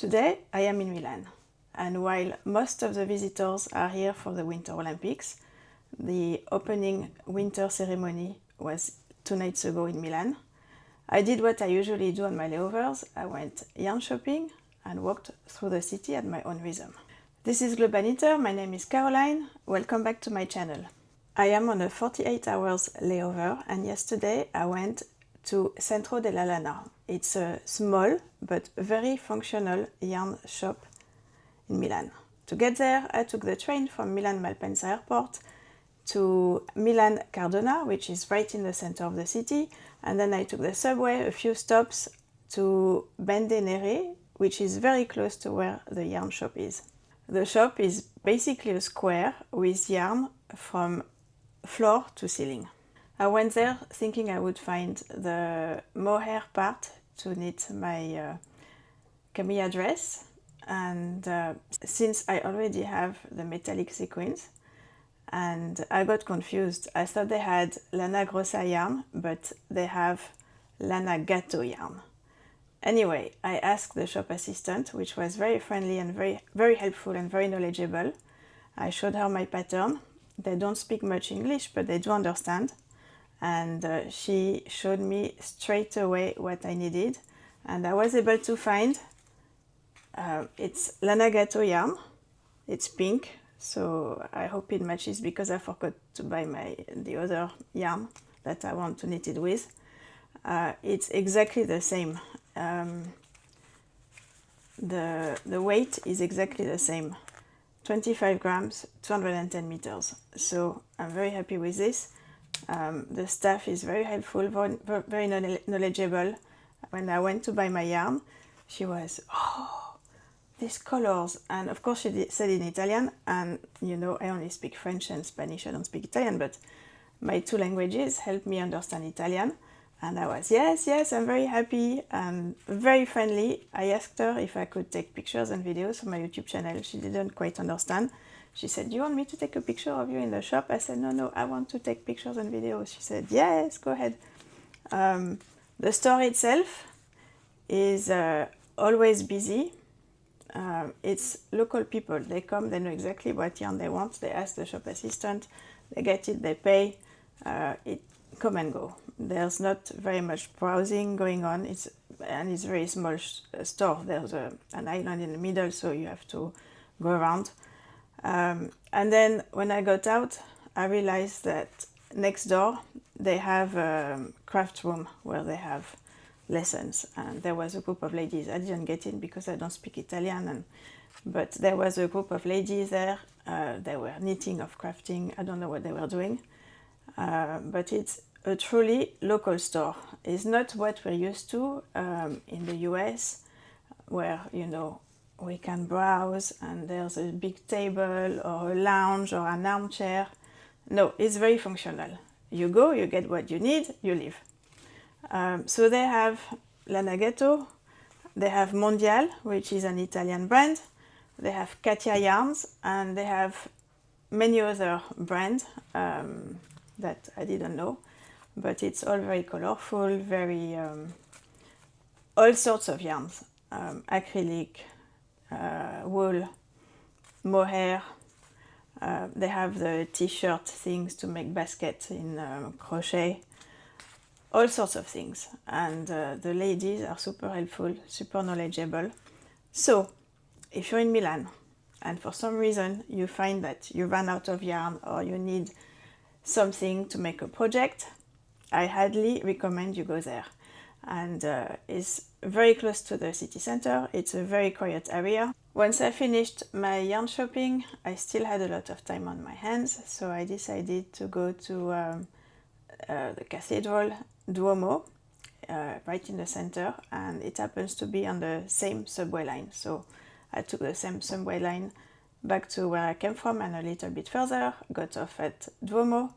Today I am in Milan, and while most of the visitors are here for the Winter Olympics, the opening winter ceremony was 2 nights ago in Milan. I did what I usually do on my layovers. I went yarn shopping and walked through the city at my own rhythm. This is Globanitter, my name is Caroline, welcome back to my channel. I am on a 48 hours layover, and yesterday I went to Centro della Lana. It's a small but very functional yarn shop in Milan. To get there, I took the train from Milan Malpensa airport to Milan Cardona, which is right in the center of the city, and then I took the subway a few stops to Band Nere, which is very close to where the yarn shop is. The shop is basically a square with yarn from floor to ceiling. I went there thinking I would find the mohair part to knit my Camilla dress, and since I already have the metallic sequins, and I got confused. I thought they had Lana Grossa yarn, but they have Lana Gatto yarn. Anyway, I asked the shop assistant, which was very friendly and very helpful and very knowledgeable. I showed her my pattern. They don't speak much English, but they do understand. And she showed me straight away what I needed, and I was able to find it's Lana Gatto yarn. It's pink, so I hope it matches because I forgot to buy the other yarn that I want to knit it with. It's exactly the same. The weight is exactly the same, 25 grams, 210 meters. So I'm very happy with this. The staff is very helpful, very knowledgeable. When I went to buy my yarn, she was, oh, these colors. And of course she said in Italian, and you know, I only speak French and Spanish, I don't speak Italian, but my two languages help me understand Italian. And I was, yes, I'm very happy and very friendly. I asked her if I could take pictures and videos for my YouTube channel. She didn't quite understand. She said, do you want me to take a picture of you in the shop? I said, no, I want to take pictures and videos. She said, yes, go ahead. The store itself is always busy. It's local people. They come, they know exactly what yarn they want. They ask the shop assistant, they get it, they pay. It come and go. There's not very much browsing going on. It's a very small store. There's an island in the middle, so you have to go around. And then when I got out, I realized that next door they have a craft room where they have lessons, and there was a group of ladies. I didn't get in because I don't speak Italian, but there was a group of ladies there. They were knitting or crafting. I don't know what they were doing, but it's a truly local store. It's not what we're used to in the US, where, you know, we can browse and there's a big table or a lounge or an armchair. No, it's very functional. You go, you get what you need, you leave. So they have Lana Gatto, they have Mondial, which is an Italian brand, they have Katia yarns, and they have many other brands that I didn't know, but it's all very colorful, very all sorts of yarns, acrylic, wool, mohair. They have the t-shirt things to make baskets in crochet, all sorts of things. And the ladies are super helpful, super knowledgeable. So if you're in Milan and for some reason you find that you ran out of yarn or you need something to make a project, I highly recommend you go there. And it's very close to the city center. It's a very quiet area. Once I finished my yarn shopping, I still had a lot of time on my hands, so I decided to go to the cathedral, Duomo, right in the center, and it happens to be on the same subway line. So I took the same subway line back to where I came from and a little bit further, got off at Duomo.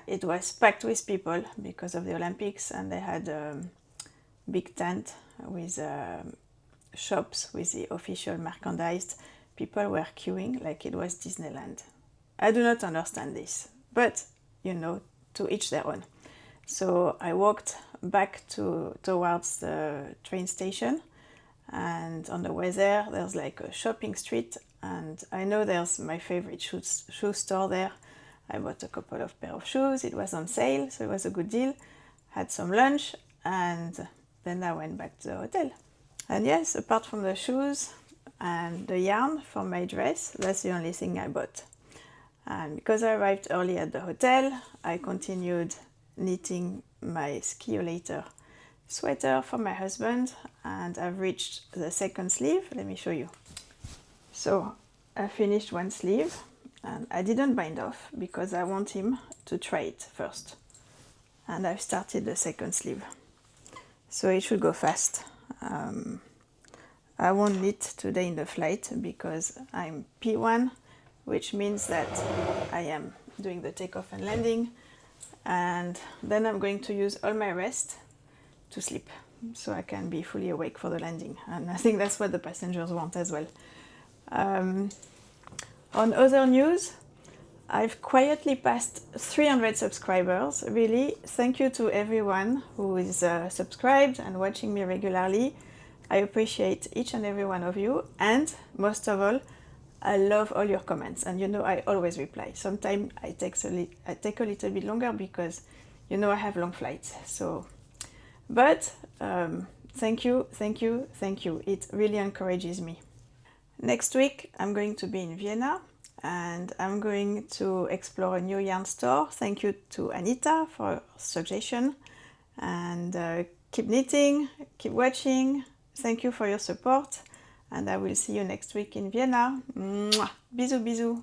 It was packed with people because of the Olympics, and they had a big tent with shops with the official merchandise. People were queuing like it was Disneyland. I do not understand this, but you know, to each their own. So I walked back towards the train station, and on the way there there's like a shopping street, and I know there's my favorite shoe store there. I bought a couple of pair of shoes, it was on sale, so it was a good deal. Had some lunch, and then I went back to the hotel. And yes, apart from the shoes and the yarn for my dress, that's the only thing I bought. And because I arrived early at the hotel, I continued knitting my skiolator sweater for my husband, and I've reached the second sleeve. Let me show you. So I finished one sleeve, and I didn't bind off because I want him to try it first. And I've started the second sleeve, so it should go fast. I won't knit today in the flight because I'm P1, which means that I am doing the takeoff and landing, and then I'm going to use all my rest to sleep so I can be fully awake for the landing, and I think that's what the passengers want as well. On other news, I've quietly passed 300 subscribers. Really, thank you to everyone who is subscribed and watching me regularly. I appreciate each and every one of you, and most of all, I love all your comments, and you know I always reply. Sometimes I take a little bit longer because you know I have long flights. So, but thank you, thank you, thank you. It really encourages me. Next week I'm going to be in Vienna, and I'm going to explore a new yarn store. Thank you to Anita for suggestion, and keep knitting, keep watching. Thank you for your support, and I will see you next week in Vienna. Mwah! Bisous, bisous.